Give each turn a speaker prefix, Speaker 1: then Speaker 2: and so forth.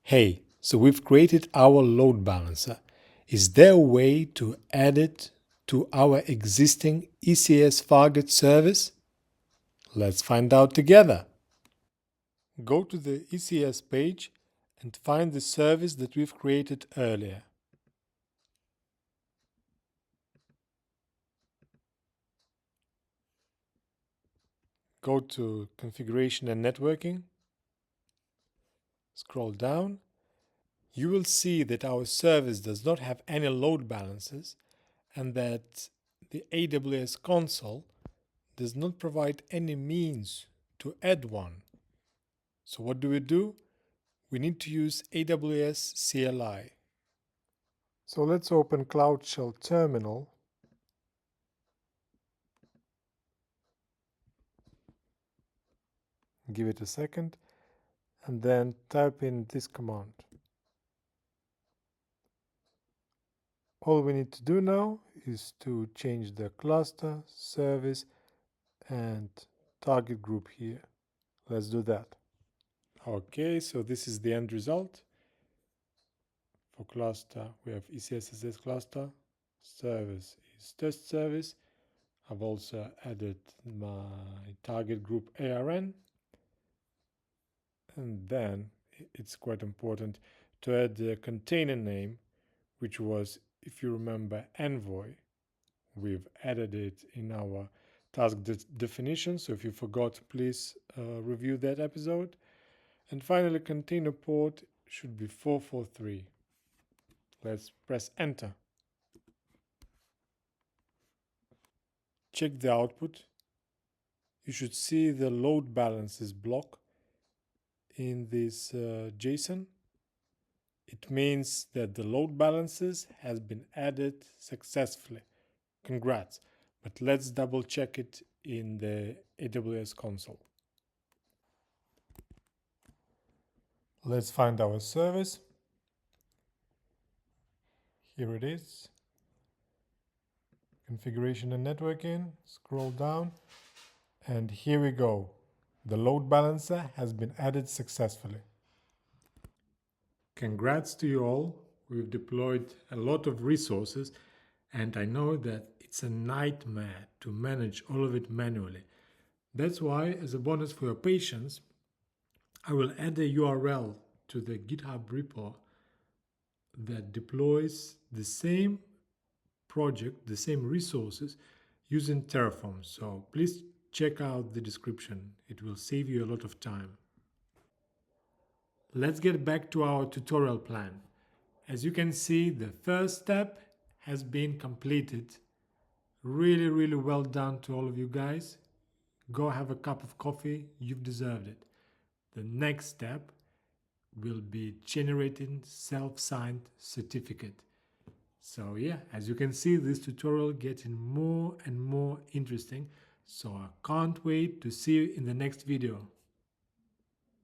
Speaker 1: Hey, so we've created our load balancer. Is there a way to add it to our existing ECS Fargate service? Let's find out together. Go to the ECS page and find the service that we've created earlier. Go to Configuration and Networking. Scroll down. You will see that our service does not have any load balancers and that the AWS console does not provide any means to add one. So what do? We need to use AWS CLI. So let's open Cloud Shell Terminal. Give it a second and then type in this command. All we need to do now is to change the cluster, service and target group here. Let's do that. Okay, so this is the end result. For cluster, we have ECSSS cluster, service is test service. I've also added my target group ARN. And then it's quite important to add the container name, which was, if you remember, Envoy. We've added it in our task definition. So if you forgot, please review that episode. And finally, container port should be 443. Let's press enter. Check the output. You should see the load balances block in this JSON. It means that the load balances has been added successfully. Congrats. But let's double check it in the AWS console. Let's find our service. Here it is. Configuration and networking. Scroll down. And here we go. The load balancer has been added successfully. Congrats to you all. We've deployed a lot of resources, and I know that it's a nightmare to manage all of it manually. That's why, as a bonus for your patience, I will add a URL to the GitHub repo that deploys the same project, the same resources using Terraform. So please check out the description. It will save you a lot of time. Let's get back to our tutorial plan. As you can see, the first step has been completed. Really well done to all of you guys. Go have a cup of coffee, you've deserved it. The next step will be generating self-signed certificate. So yeah, as you can see, this tutorial getting more and more interesting. So I can't wait to see you in the next video.